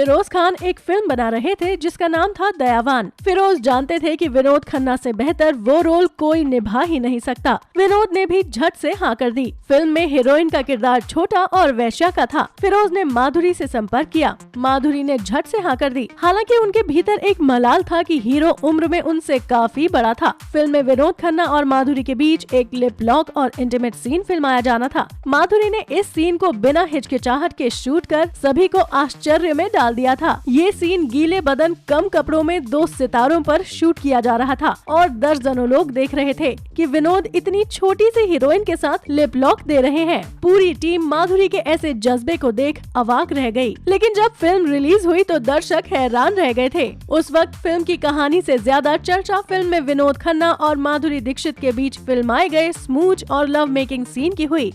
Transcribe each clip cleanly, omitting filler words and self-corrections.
फिरोज खान एक फिल्म बना रहे थे जिसका नाम था दयावान। फिरोज जानते थे कि विनोद खन्ना से बेहतर वो रोल कोई निभा ही नहीं सकता। विनोद ने भी झट से हाँ कर दी। फिल्म में हीरोइन का किरदार छोटा और वैश्या का था। फिरोज ने माधुरी से संपर्क किया। माधुरी ने झट से हाँ कर दी। हालांकि उनके भीतर एक मलाल था कि हीरो उम्र में उनसे काफी बड़ा था। फिल्म में विनोद खन्ना और माधुरी के बीच एक लिप लॉक और इंटीमेट सीन फिल्माया जाना था। माधुरी ने इस सीन को बिना हिचकिचाहट के शूट कर सभी को आश्चर्य में डाल दिया था। ये सीन गीले बदन कम कपड़ों में दो सितारों पर शूट किया जा रहा था और दर्जनों लोग देख रहे थे कि विनोद इतनी छोटी सी हीरोइन के साथ लिप लॉक दे रहे हैं। पूरी टीम माधुरी के ऐसे जज्बे को देख अवाक रह गई। लेकिन जब फिल्म रिलीज हुई तो दर्शक हैरान रह गए थे। उस वक्त फिल्म की कहानी से ज्यादा चर्चा फिल्म में विनोद खन्ना और माधुरी दीक्षित के बीच फिल्माए गए स्मूच और लव मेकिंग सीन की हुई।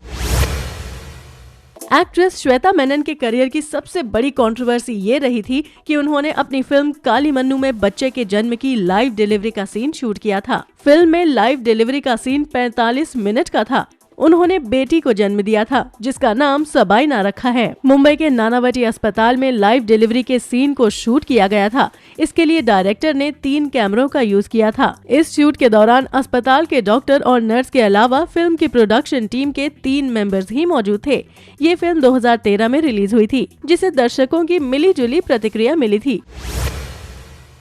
एक्ट्रेस श्वेता मेनन के करियर की सबसे बड़ी कंट्रोवर्सी ये रही थी कि उन्होंने अपनी फिल्म काली मन्नू में बच्चे के जन्म की लाइव डिलीवरी का सीन शूट किया था। फिल्म में लाइव डिलीवरी का सीन 45 मिनट का था। उन्होंने बेटी को जन्म दिया था जिसका नाम सबाइना रखा है। मुंबई के नानावटी अस्पताल में लाइव डिलीवरी के सीन को शूट किया गया था। इसके लिए डायरेक्टर ने 3 कैमरों का यूज किया था। इस शूट के दौरान अस्पताल के डॉक्टर और नर्स के अलावा फिल्म की प्रोडक्शन टीम के 3 मेंबर्स ही मौजूद थे। ये फिल्म 2013 में रिलीज हुई थी, जिसे दर्शकों की मिली जुली प्रतिक्रिया मिली थी।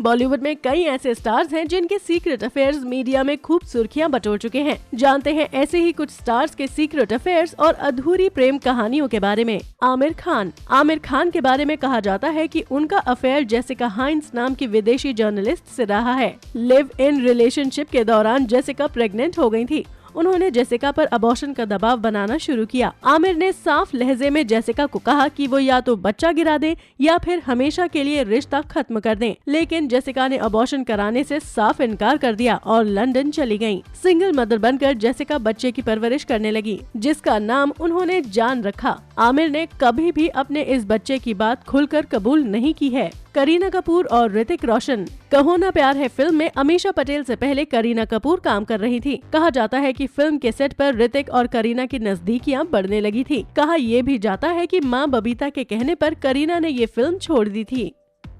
बॉलीवुड में कई ऐसे स्टार्स हैं जिनके सीक्रेट अफेयर्स मीडिया में खूब सुर्खियां बटोर चुके हैं। जानते हैं ऐसे ही कुछ स्टार्स के सीक्रेट अफेयर्स और अधूरी प्रेम कहानियों के बारे में। आमिर खान के बारे में कहा जाता है कि उनका अफेयर जेसिका हाइंस नाम की विदेशी जर्नलिस्ट से रहा है। लिव इन रिलेशनशिप के दौरान जेसिका प्रेग्नेंट हो गई थी। उन्होंने जेसिका पर अबॉर्शन का दबाव बनाना शुरू किया। आमिर ने साफ लहजे में जेसिका को कहा कि वो या तो बच्चा गिरा दे या फिर हमेशा के लिए रिश्ता खत्म कर दें। लेकिन जेसिका ने अबॉर्शन कराने से साफ इनकार कर दिया और लंदन चली गयी। सिंगल मदर बनकर जेसिका बच्चे की परवरिश करने लगी, जिसका नाम उन्होंने जान रखा। आमिर ने कभी भी अपने इस बच्चे की बात खुलकर कबूल नहीं की है। करीना कपूर और ऋतिक रोशन। कहो ना प्यार है फिल्म में अमीषा पटेल से पहले करीना कपूर काम कर रही थी। कहा जाता है कि फिल्म के सेट पर ऋतिक और करीना की नजदीकियां बढ़ने लगी थी। कहा यह भी जाता है कि मां बबीता के कहने पर करीना ने ये फिल्म छोड़ दी थी।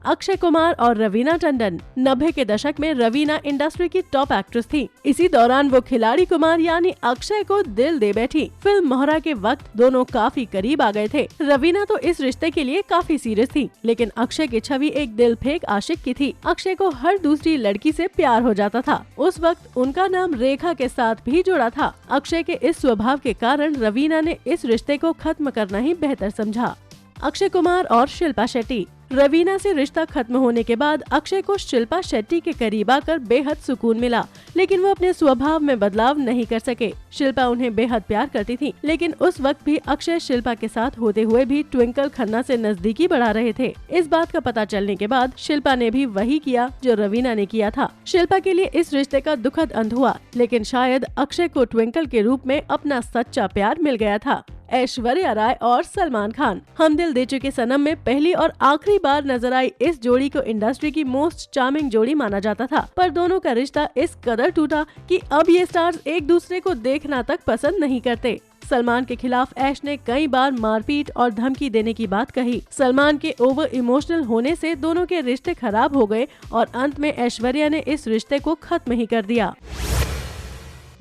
अक्षय कुमार और रवीना टंडन। 90 के दशक में रवीना इंडस्ट्री की टॉप एक्ट्रेस थी। इसी दौरान वो खिलाड़ी कुमार यानी अक्षय को दिल दे बैठी। फिल्म मोहरा के वक्त दोनों काफी करीब आ गए थे। रवीना तो इस रिश्ते के लिए काफी सीरियस थी, लेकिन अक्षय की छवि एक दिल फेंक आशिक की थी। अक्षय को हर दूसरी लड़की से प्यार हो जाता था। उस वक्त उनका नाम रेखा के साथ भी जुड़ा था। अक्षय के इस स्वभाव के कारण रवीना ने इस रिश्ते को खत्म करना ही बेहतर समझा। अक्षय कुमार और शिल्पा शेट्टी। रवीना से रिश्ता खत्म होने के बाद अक्षय को शिल्पा शेट्टी के करीब आकर बेहद सुकून मिला, लेकिन वो अपने स्वभाव में बदलाव नहीं कर सके। शिल्पा उन्हें बेहद प्यार करती थी, लेकिन उस वक्त भी अक्षय शिल्पा के साथ होते हुए भी ट्विंकल खन्ना से नजदीकी बढ़ा रहे थे। इस बात का पता चलने के बाद शिल्पा ने भी वही किया जो रवीना ने किया था। शिल्पा के लिए इस रिश्ते का दुखद अंत हुआ, लेकिन शायद अक्षय को ट्विंकल के रूप में अपना सच्चा प्यार मिल गया था। ऐश्वर्या राय और सलमान खान। हम दिल दे चुके सनम में पहली और आखिरी बार नजर आई इस जोड़ी को इंडस्ट्री की मोस्ट चार्मिंग जोड़ी माना जाता था, पर दोनों का रिश्ता इस कदर टूटा कि अब ये स्टार्स एक दूसरे को देखना तक पसंद नहीं करते। सलमान के खिलाफ ऐश ने कई बार मारपीट और धमकी देने की बात कही। सलमान के ओवर इमोशनल होने से दोनों के रिश्ते खराब हो गए और अंत में ऐश्वर्या ने इस रिश्ते को खत्म ही कर दिया।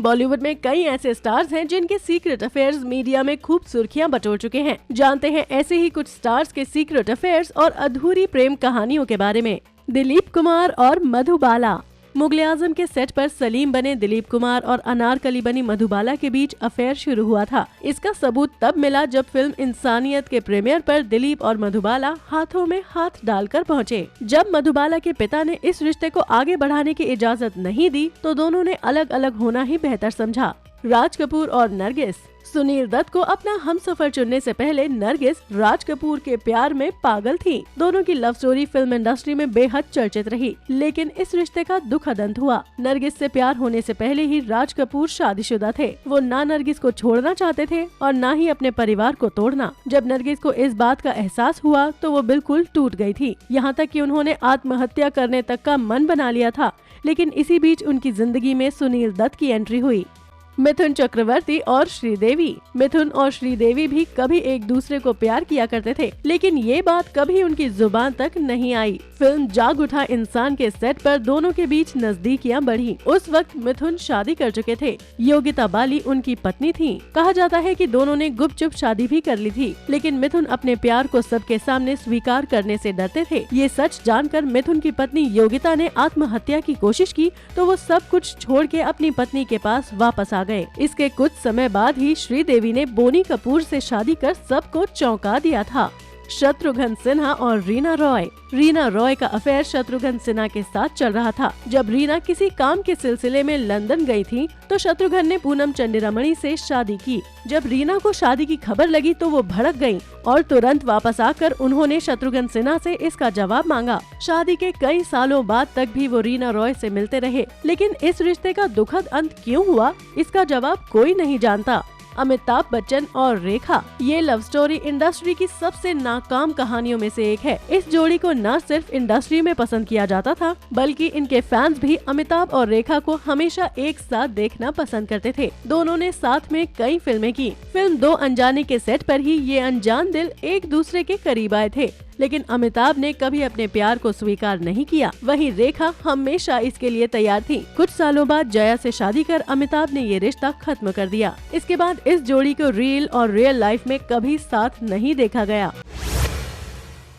बॉलीवुड में कई ऐसे स्टार्स हैं जिनके सीक्रेट अफेयर्स मीडिया में खूब सुर्खियां बटोर चुके हैं। जानते हैं ऐसे ही कुछ स्टार्स के सीक्रेट अफेयर्स और अधूरी प्रेम कहानियों के बारे में। दिलीप कुमार और मधुबाला। मुगले आजम के सेट पर सलीम बने दिलीप कुमार और अनारकली बनी मधुबाला के बीच अफेयर शुरू हुआ था। इसका सबूत तब मिला जब फिल्म इंसानियत के प्रीमियर पर दिलीप और मधुबाला हाथों में हाथ डालकर पहुंचे। जब मधुबाला के पिता ने इस रिश्ते को आगे बढ़ाने की इजाजत नहीं दी तो दोनों ने अलग अलग होना ही बेहतर समझा। राज कपूर और नरगिस। सुनील दत्त को अपना हमसफर चुनने से पहले नरगिस राज कपूर के प्यार में पागल थी। दोनों की लव स्टोरी फिल्म इंडस्ट्री में बेहद चर्चित रही, लेकिन इस रिश्ते का दुखद अंत हुआ। नरगिस से प्यार होने से पहले ही राज कपूर शादीशुदा थे। वो ना नरगिस को छोड़ना चाहते थे और ना ही अपने परिवार को तोड़ना। जब नरगिस को इस बात का एहसास हुआ तो वो बिल्कुल टूट गई थी, यहाँ तक कि उन्होंने आत्महत्या करने तक का मन बना लिया था। लेकिन इसी बीच उनकी जिंदगी में सुनील दत्त की एंट्री हुई। मिथुन चक्रवर्ती और श्रीदेवी। मिथुन और श्रीदेवी भी कभी एक दूसरे को प्यार किया करते थे, लेकिन ये बात कभी उनकी जुबान तक नहीं आई। फिल्म जाग उठा इंसान के सेट पर दोनों के बीच नजदीकियां बढ़ी। उस वक्त मिथुन शादी कर चुके थे। योगिता बाली उनकी पत्नी थी। कहा जाता है कि दोनों ने गुपचुप शादी भी कर ली थी, लेकिन मिथुन अपने प्यार को सबके सामने स्वीकार करने से डरते थे। ये सच जानकर मिथुन की पत्नी योगिता ने आत्महत्या की कोशिश की तो वो सब कुछ छोड़ के अपनी पत्नी के पास वापस आ गए। इसके कुछ समय बाद ही श्रीदेवी ने बोनी कपूर से शादी कर सबको चौंका दिया था। शत्रुघ्न सिन्हा और रीना रॉय। रीना रॉय का अफेयर शत्रुघ्न सिन्हा के साथ चल रहा था। जब रीना किसी काम के सिलसिले में लंदन गई थी तो शत्रुघ्न ने पूनम चंडीरमणि से शादी की। जब रीना को शादी की खबर लगी तो वो भड़क गयी और तुरंत वापस आकर उन्होंने शत्रुघ्न सिन्हा से इसका जवाब मांगा। शादी के कई सालों बाद तक भी वो रीना रॉय से मिलते रहे, लेकिन इस रिश्ते का दुखद अंत क्यों हुआ, इसका जवाब कोई नहीं जानता। अमिताभ बच्चन और रेखा। ये लव स्टोरी इंडस्ट्री की सबसे नाकाम कहानियों में से एक है। इस जोड़ी को न सिर्फ इंडस्ट्री में पसंद किया जाता था, बल्कि इनके फैंस भी अमिताभ और रेखा को हमेशा एक साथ देखना पसंद करते थे। दोनों ने साथ में कई फिल्में की। फिल्म दो अनजाने के सेट पर ही ये अनजान दिल एक दूसरे के करीब आए थे, लेकिन अमिताभ ने कभी अपने प्यार को स्वीकार नहीं किया। वहीं रेखा हमेशा इसके लिए तैयार थी। कुछ सालों बाद जया से शादी कर अमिताभ ने ये रिश्ता खत्म कर दिया। इसके बाद इस जोड़ी को रियल और रियल लाइफ में कभी साथ नहीं देखा गया।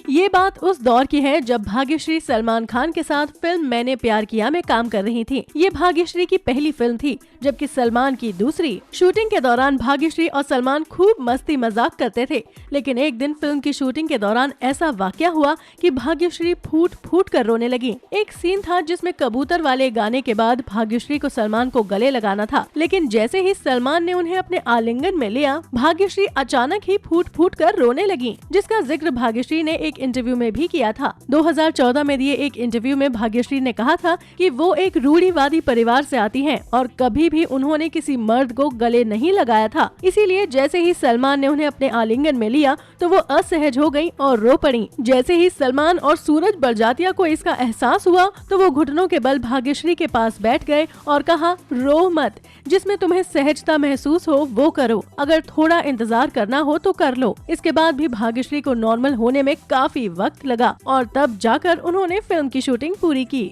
ये बात उस दौर की है जब भाग्यश्री सलमान खान के साथ फिल्म मैंने प्यार किया में काम कर रही थी। ये भाग्यश्री की पहली फिल्म थी, जबकि सलमान की दूसरी। शूटिंग के दौरान भाग्यश्री और सलमान खूब मस्ती मजाक करते थे, लेकिन एक दिन फिल्म की शूटिंग के दौरान ऐसा वाकया हुआ कि भाग्यश्री फूट फूट कर रोने लगी। एक सीन था जिसमें कबूतर वाले गाने के बाद भाग्यश्री को सलमान को गले लगाना था, लेकिन जैसे ही सलमान ने उन्हें अपने आलिंगन में लिया, भाग्यश्री अचानक ही फूट फूट कर रोने लगी, जिसका जिक्र भाग्यश्री ने एक इंटरव्यू में भी किया था। 2014 में दिए एक इंटरव्यू में भाग्यश्री ने कहा था कि वो एक रूढ़िवादी परिवार से आती हैं और कभी भी उन्होंने किसी मर्द को गले नहीं लगाया था। इसीलिए जैसे ही सलमान ने उन्हें अपने आलिंगन में लिया तो वो असहज हो गयी और रो पड़ी। जैसे ही सलमान और सूरज बड़जात्या को इसका एहसास हुआ तो वो घुटनों के बल भाग्यश्री के पास बैठ गए और कहा, रो मत, जिसमें तुम्हें सहजता महसूस हो वो करो, अगर थोड़ा इंतजार करना हो तो कर लो। इसके बाद भी भाग्यश्री को नॉर्मल होने में काफी वक्त लगा और तब जाकर उन्होंने फिल्म की शूटिंग पूरी की।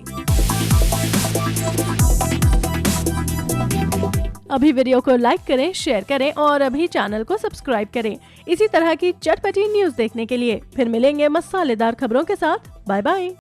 अभी वीडियो को लाइक करें, शेयर करें और अभी चैनल को सब्सक्राइब करें इसी तरह की चटपटी न्यूज देखने के लिए। फिर मिलेंगे मसालेदार खबरों के साथ। Bye bye.